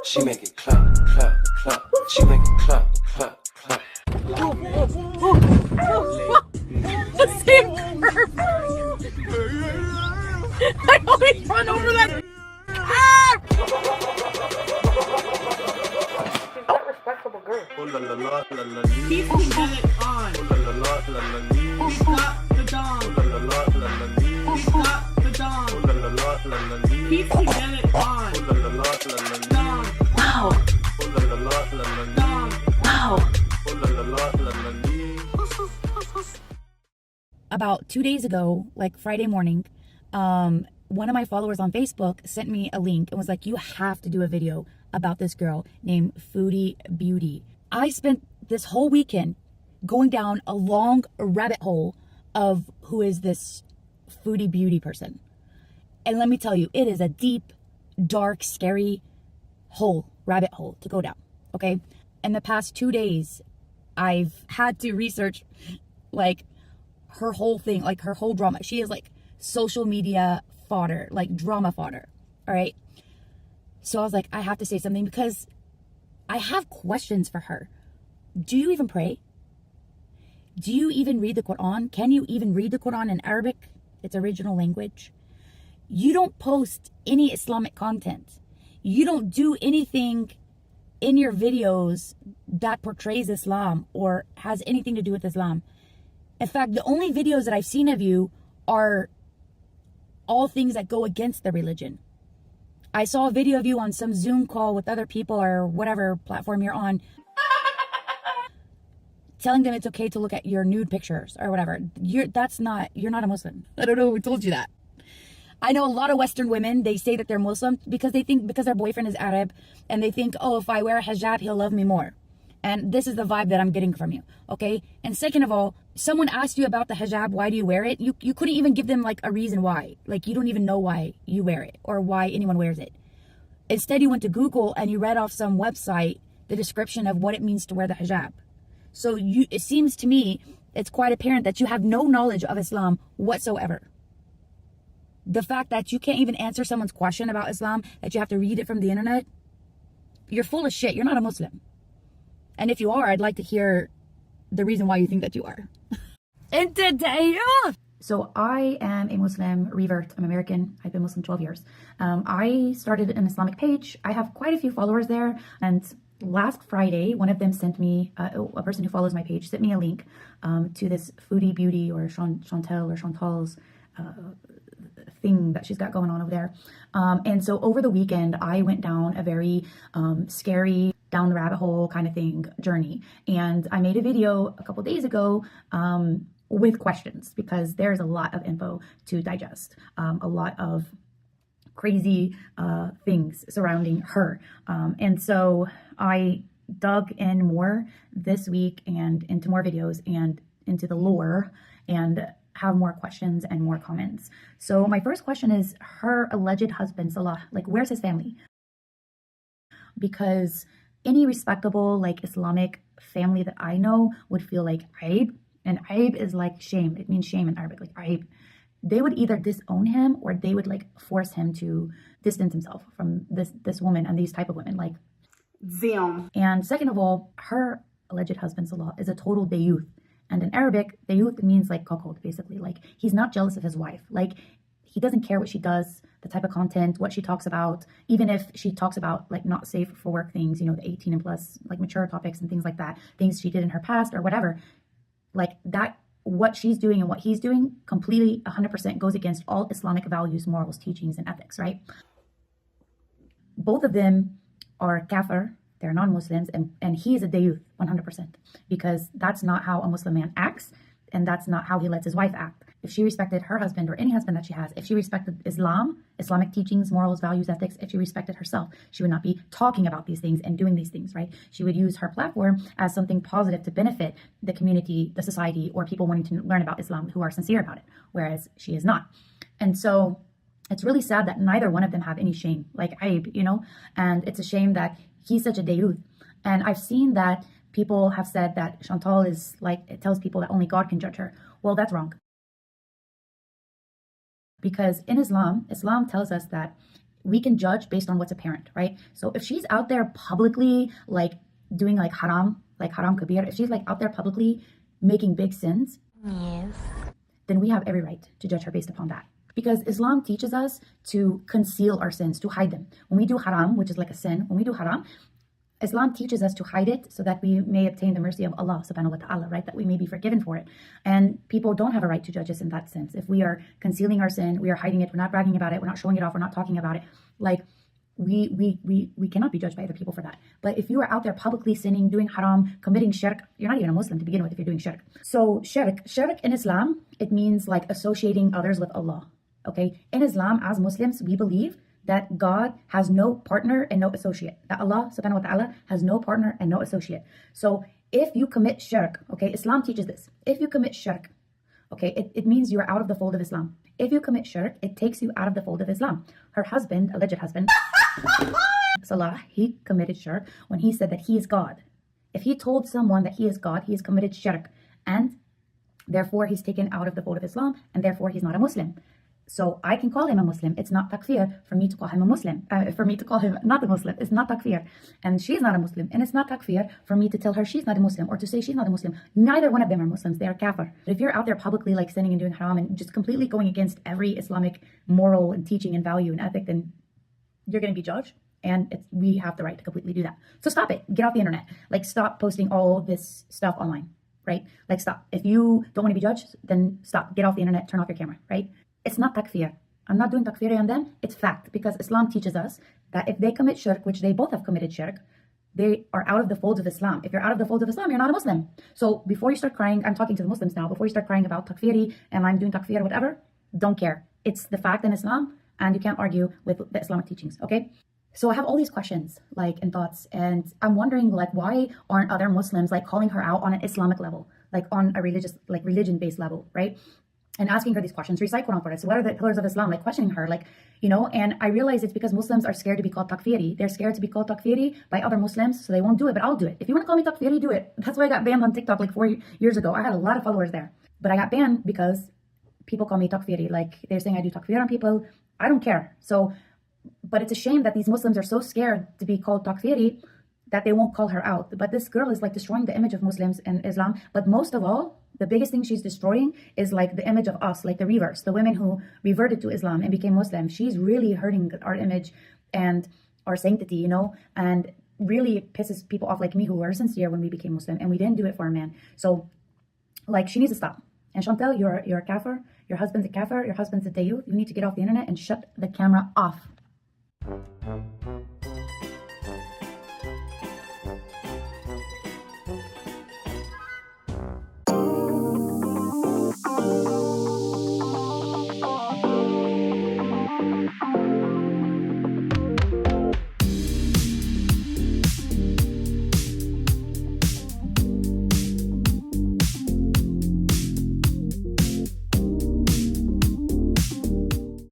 She make it clap, clap, clap. She make it clap, clap, clap. The same curve. I always run over that. Ah! She's that respectable girl. He's got it on. He's got the dong. He's got the dong. He's got it on. Dong. Wow. Dong. Wow. About 2 days ago, like Friday morning, one of my followers on Facebook sent me a link and was like, you have to do a video about this girl named Foodie Beauty. I spent this whole weekend going down a long rabbit hole of who is this Foodie Beauty person. And let me tell you, it is a deep, dark, scary rabbit hole to go down, okay? In the past 2 days, I've had to research like her whole thing, like her whole drama. She is like social media fodder, like drama fodder, all right? So I was like, I have to say something because I have questions for her. Do you even pray? Do you even read the Quran? Can you even read the Quran in Arabic, its original language? You don't post any Islamic content. You don't do anything in your videos that portrays Islam or has anything to do with Islam. In fact, the only videos that I've seen of you are all things that go against the religion. I saw a video of you on some Zoom call with other people or whatever platform you're on, telling them it's okay to look at your nude pictures or whatever. You're not a Muslim. I don't know who told you that. I know a lot of Western women, they say that they're Muslim because their boyfriend is Arab and they think, oh, if I wear a hijab, he'll love me more. And this is the vibe that I'm getting from you, okay? And second of all, someone asked you about the hijab, why do you wear it? You couldn't even give them like a reason why. Like you don't even know why you wear it or why anyone wears it. Instead, you went to Google and you read off some website the description of what it means to wear the hijab. So it seems to me, it's quite apparent that you have no knowledge of Islam whatsoever. The fact that you can't even answer someone's question about Islam, that you have to read it from the internet, you're full of shit. You're not a Muslim. And if you are, I'd like to hear the reason why you think that you are. And today, so I am a Muslim revert. I'm American. I've been Muslim 12 years. I started an Islamic page. I have quite a few followers there. And last Friday, one of them sent me, a person who follows my page, sent me a link to this Foodie Beauty or Chantal or Chantal's thing that she's got going on over there. And so over the weekend, I went down a very scary, down the rabbit hole kind of thing journey. And I made a video a couple days ago with questions because there's a lot of info to digest, a lot of crazy things surrounding her. And so I dug in more this week and into more videos and into the lore and have more questions and more comments. So my first question is her alleged husband, Salah, like where's his family? Because any respectable like Islamic family that I know would feel like aib, and aib is like shame. It means shame in Arabic, like aib. They would either disown him or they would like force him to distance himself from this woman and these type of women, like them. And second of all, her alleged husband Salah is a total Dayooth. And in Arabic, Dayooth means like cuckold, basically. Like he's not jealous of his wife. Like he doesn't care what she does, the type of content, what she talks about, even if she talks about like not safe for work things, you know, the 18 and plus, like mature topics and things like that, things she did in her past or whatever. Like that, what she's doing and what he's doing completely 100% goes against all Islamic values, morals, teachings, and ethics, right? Both of them are kafir. They're non-Muslims, and he is a Dayooth 100% because that's not how a Muslim man acts, and that's not how he lets his wife act. If she respected her husband or any husband that she has, if she respected Islam, Islamic teachings, morals, values, ethics, if she respected herself, she would not be talking about these things and doing these things, right? She would use her platform as something positive to benefit the community, the society, or people wanting to learn about Islam who are sincere about it, whereas she is not. And so it's really sad that neither one of them have any shame, like aib, you know? And it's a shame that he's such a Dayooth. And I've seen that people have said that Chantal is like, it tells people that only God can judge her. Well, that's wrong. Because in Islam tells us that we can judge based on what's apparent, right? So if she's out there publicly like doing like haram kabir, if she's like out there publicly making big sins, yes, then we have every right to judge her based upon that. Because Islam teaches us to conceal our sins, to hide them. When we do haram, which is like a sin, when we do haram, Islam teaches us to hide it so that we may obtain the mercy of Allah subhanahu wa ta'ala, right? That we may be forgiven for it. And people don't have a right to judge us in that sense. If we are concealing our sin, we are hiding it, we're not bragging about it, we're not showing it off, we're not talking about it, like we cannot be judged by other people for that. But if you are out there publicly sinning, doing haram, committing shirk, you're not even a Muslim to begin with if you're doing shirk. So shirk in Islam, it means like associating others with Allah. Okay, in Islam, as Muslims, we believe that God has no partner and no associate. That Allah subhanahu wa ta'ala has no partner and no associate. So if you commit shirk, okay, Islam teaches this. If you commit shirk, okay, it means you're out of the fold of Islam. If you commit shirk, it takes you out of the fold of Islam. Her husband, alleged husband, Salah, he committed shirk when he said that he is God. If he told someone that he is God, he has committed shirk. And therefore, he's taken out of the fold of Islam, and therefore, he's not a Muslim. So I can call him a Muslim. It's not takfir for me to call him a Muslim. For me to call him not a Muslim. It's not takfir. And she's not a Muslim. And it's not takfir for me to tell her she's not a Muslim or to say she's not a Muslim. Neither one of them are Muslims. They are kafir. But if you're out there publicly like sinning and doing haram and just completely going against every Islamic moral and teaching and value and ethic, then you're going to be judged. And we have the right to completely do that. So stop it. Get off the internet. Like stop posting all this stuff online, right? Like stop. If you don't want to be judged, then stop. Get off the internet. Turn off your camera, right? It's not takfir. I'm not doing takfir on them. It's fact, because Islam teaches us that if they commit shirk, which they both have committed shirk, they are out of the fold of Islam. If you're out of the fold of Islam, you're not a Muslim. So before you start crying, I'm talking to the Muslims now, before you start crying about takfiri and I'm doing takfir or whatever, don't care. It's the fact in Islam and you can't argue with the Islamic teachings, okay? So I have all these questions like and thoughts, and I'm wondering like why aren't other Muslims like calling her out on an Islamic level, like on a religion-based level, right? And asking her these questions, recite Quran for us. What are the pillars of Islam? Like questioning her, like, you know, and I realize it's because Muslims are scared to be called takfiri. They're scared to be called takfiri by other Muslims, so they won't do it, but I'll do it. If you want to call me takfiri, do it. That's why I got banned on TikTok like 4 years ago. I had a lot of followers there, but I got banned because people call me takfiri. Like they're saying I do takfir on people. I don't care. So, but it's a shame that these Muslims are so scared to be called takfiri that they won't call her out. But this girl is like destroying the image of Muslims and Islam. But most of all, the biggest thing she's destroying is like the image of us, like the reverse, the women who reverted to Islam and became Muslim. She's really hurting our image and our sanctity, you know, and really pisses people off like me who were sincere when we became Muslim and we didn't do it for a man. So like she needs to stop. And Chantal, you're a kafir, your husband's a kafir, your husband's a Dayooth. You need to get off the internet and shut the camera off.